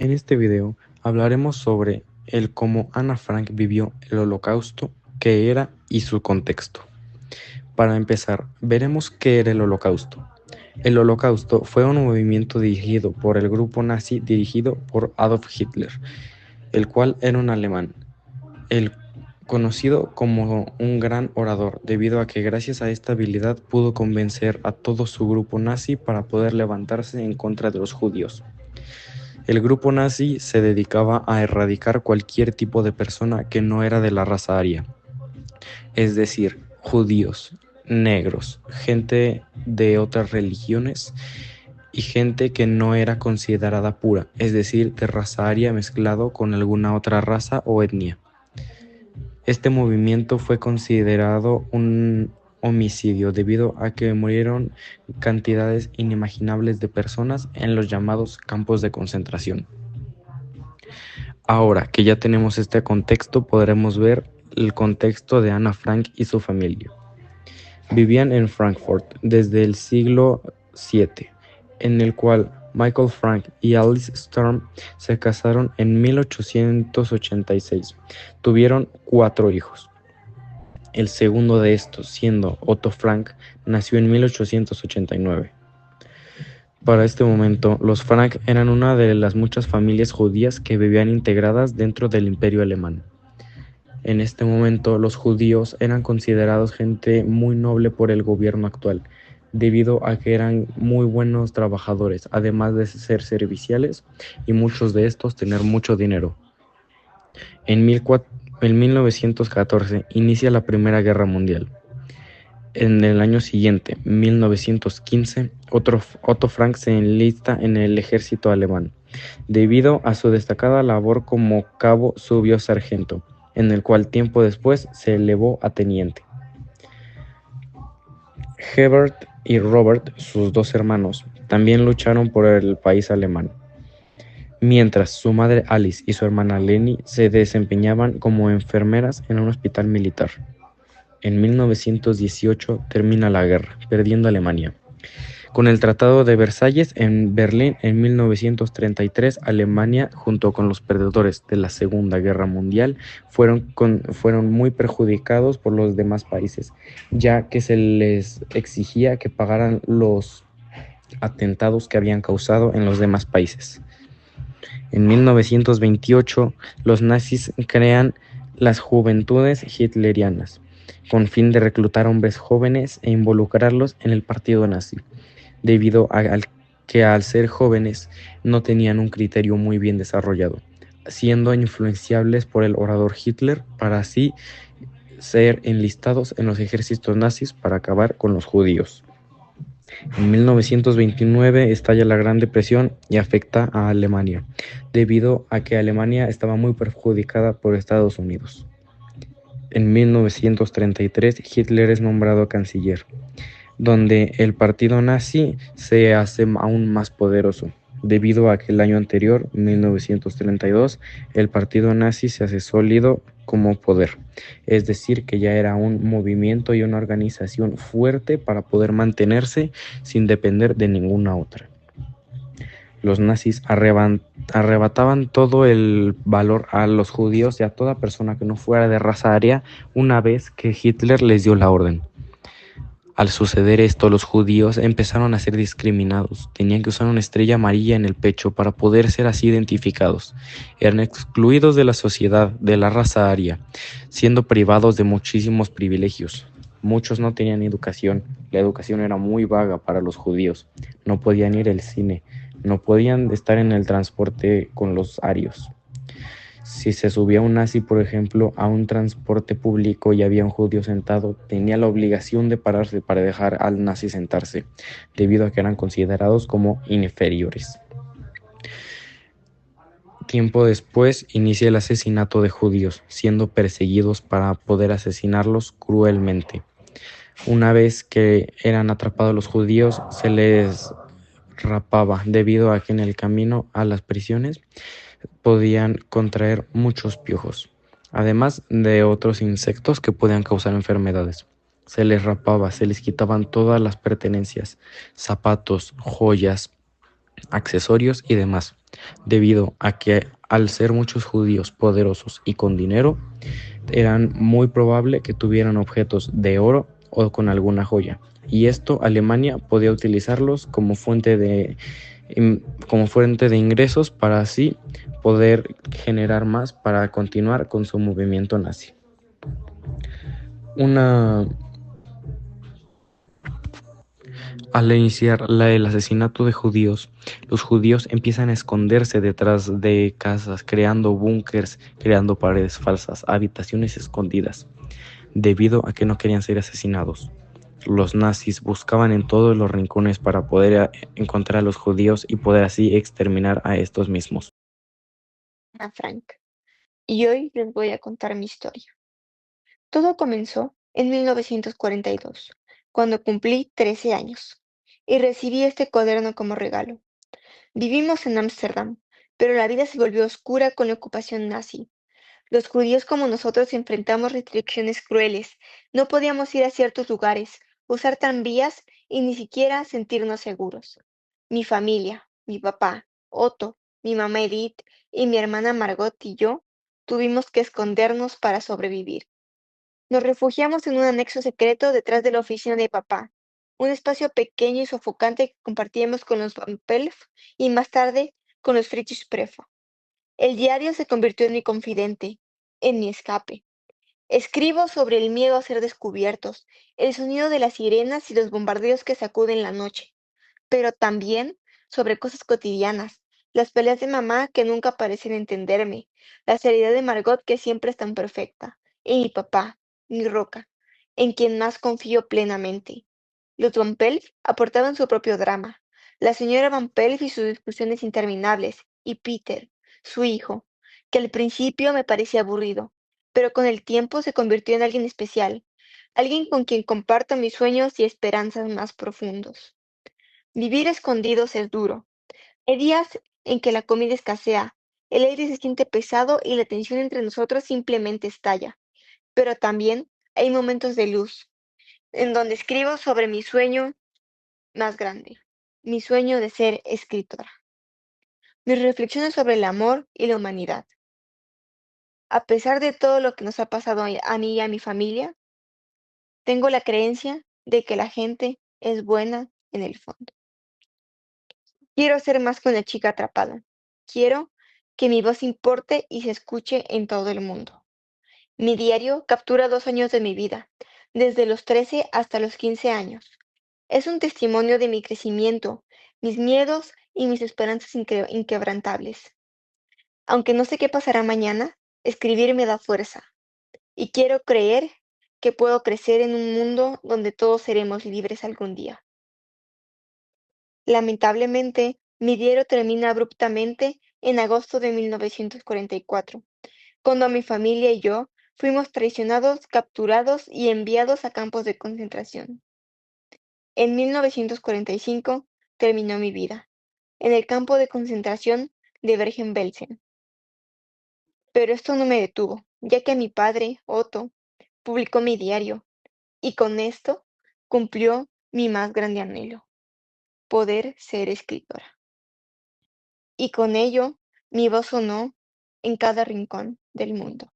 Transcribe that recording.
En este video hablaremos sobre el cómo Ana Frank vivió el Holocausto, qué era y su contexto. Para empezar, veremos qué era el Holocausto. El Holocausto fue un movimiento dirigido por el grupo nazi dirigido por Adolf Hitler, el cual era un alemán, el conocido como un gran orador, debido a que gracias a esta habilidad pudo convencer a todo su grupo nazi para poder levantarse en contra de los judíos. El grupo nazi se dedicaba a erradicar cualquier tipo de persona que no era de la raza aria, es decir, judíos, negros, gente de otras religiones y gente que no era considerada pura, es decir, de raza aria mezclado con alguna otra raza o etnia. Este movimiento fue considerado un homicidio debido a que murieron cantidades inimaginables de personas en los llamados campos de concentración. Ahora que ya tenemos este contexto, podremos ver el contexto de Ana Frank y su familia. Vivían en Frankfurt desde el siglo VII, en el cual Michael Frank y Alice Storm se casaron en 1886. Tuvieron 4 hijos. El segundo de estos, siendo Otto Frank, nació en 1889. Para este momento, los Frank eran una de las muchas familias judías que vivían integradas dentro del Imperio Alemán. En este momento, los judíos eran considerados gente muy noble por el gobierno actual, debido a que eran muy buenos trabajadores, además de ser serviciales y muchos de estos tener mucho dinero. En 1914 inicia la Primera Guerra Mundial. En el año siguiente, 1915, Otto Frank se enlista en el ejército alemán, debido a su destacada labor como cabo subió sargento, en el cual tiempo después se elevó a teniente. Herbert y Robert, sus 2 hermanos, también lucharon por el país alemán, mientras su madre Alice y su hermana Leni se desempeñaban como enfermeras en un hospital militar. En 1918 termina la guerra, perdiendo Alemania. Con el Tratado de Versalles en Berlín en 1933, Alemania, junto con los perdedores de la Segunda Guerra Mundial, fueron muy perjudicados por los demás países, ya que se les exigía que pagaran los atentados que habían causado en los demás países. En 1928, los nazis crean las Juventudes Hitlerianas, con fin de reclutar hombres jóvenes e involucrarlos en el partido nazi, debido a que al ser jóvenes no tenían un criterio muy bien desarrollado, siendo influenciables por el orador Hitler para así ser enlistados en los ejércitos nazis para acabar con los judíos. En 1929 estalla la Gran Depresión y afecta a Alemania, debido a que Alemania estaba muy perjudicada por Estados Unidos. En 1933 Hitler es nombrado canciller, donde el partido nazi se hace aún más poderoso, debido a que el año anterior, 1932, el partido nazi se hace sólido como poder, es decir, que ya era un movimiento y una organización fuerte para poder mantenerse sin depender de ninguna otra. Los nazis arrebataban todo el valor a los judíos y a toda persona que no fuera de raza aria una vez que Hitler les dio la orden. Al suceder esto, los judíos empezaron a ser discriminados. Tenían que usar una estrella amarilla en el pecho para poder ser así identificados. Eran excluidos de la sociedad, de la raza aria, siendo privados de muchísimos privilegios. Muchos no tenían educación. La educación era muy vaga para los judíos. No podían ir al cine. No podían estar en el transporte con los arios. Si se subía un nazi, por ejemplo, a un transporte público y había un judío sentado, tenía la obligación de pararse para dejar al nazi sentarse, debido a que eran considerados como inferiores. Tiempo después inicia el asesinato de judíos, siendo perseguidos para poder asesinarlos cruelmente. Una vez que eran atrapados los judíos, se les rapaba, debido a que en el camino a las prisiones podían contraer muchos piojos, además de otros insectos que podían causar enfermedades. Se les rapaba, se les quitaban todas las pertenencias, zapatos, joyas, accesorios y demás, debido a que al ser muchos judíos poderosos y con dinero, eran muy probable que tuvieran objetos de oro o con alguna joya. Y esto Alemania podía utilizarlos como fuente de ingresos para así poder generar más para continuar con su movimiento nazi. Una Al iniciar el asesinato de judíos, los judíos empiezan a esconderse detrás de casas, creando búnkers, creando paredes falsas, habitaciones escondidas, debido a que no querían ser asesinados. Los nazis buscaban en todos los rincones para poder encontrar a los judíos y poder así exterminar a estos mismos. Ana Frank, y hoy les voy a contar mi historia. Todo comenzó en 1942, cuando cumplí 13 años, y recibí este cuaderno como regalo. Vivimos en Ámsterdam, pero la vida se volvió oscura con la ocupación nazi. Los judíos como nosotros enfrentamos restricciones crueles. No podíamos ir a ciertos lugares, usar tranvías y ni siquiera sentirnos seguros. Mi familia, mi papá, Otto, mi mamá Edith y mi hermana Margot y yo tuvimos que escondernos para sobrevivir. Nos refugiamos en un anexo secreto detrás de la oficina de papá, un espacio pequeño y sofocante que compartíamos con los Van Pelf y más tarde con los Friedrich Prefa. El diario se convirtió en mi confidente, en mi escape. Escribo sobre el miedo a ser descubiertos, el sonido de las sirenas y los bombardeos que sacuden la noche, pero también sobre cosas cotidianas, las peleas de mamá que nunca parecen entenderme, la seriedad de Margot que siempre es tan perfecta, y mi papá, mi roca, en quien más confío plenamente. Los Van Pelt aportaban su propio drama, la señora Van Pelt y sus discusiones interminables, y Peter, su hijo, que al principio me parecía aburrido, pero con el tiempo se convirtió en alguien especial, alguien con quien comparto mis sueños y esperanzas más profundos. Vivir escondidos es duro. Hay días en que la comida escasea, el aire se siente pesado y la tensión entre nosotros simplemente estalla. Pero también hay momentos de luz, en donde escribo sobre mi sueño más grande, mi sueño de ser escritora. Mis reflexiones sobre el amor y la humanidad. A pesar de todo lo que nos ha pasado a mí y a mi familia, tengo la creencia de que la gente es buena en el fondo. Quiero ser más que una chica atrapada. Quiero que mi voz importe y se escuche en todo el mundo. Mi diario captura 2 años de mi vida, desde los 13 hasta los 15 años. Es un testimonio de mi crecimiento, mis miedos y mis esperanzas inquebrantables. Aunque no sé qué pasará mañana, escribir me da fuerza y quiero creer que puedo crecer en un mundo donde todos seremos libres algún día. Lamentablemente, mi diario termina abruptamente en agosto de 1944, cuando mi familia y yo fuimos traicionados, capturados y enviados a campos de concentración. En 1945 terminó mi vida, en el campo de concentración de Bergen-Belsen. Pero esto no me detuvo, ya que mi padre, Otto, publicó mi diario, y con esto cumplió mi más grande anhelo, poder ser escritora. Y con ello mi voz sonó en cada rincón del mundo.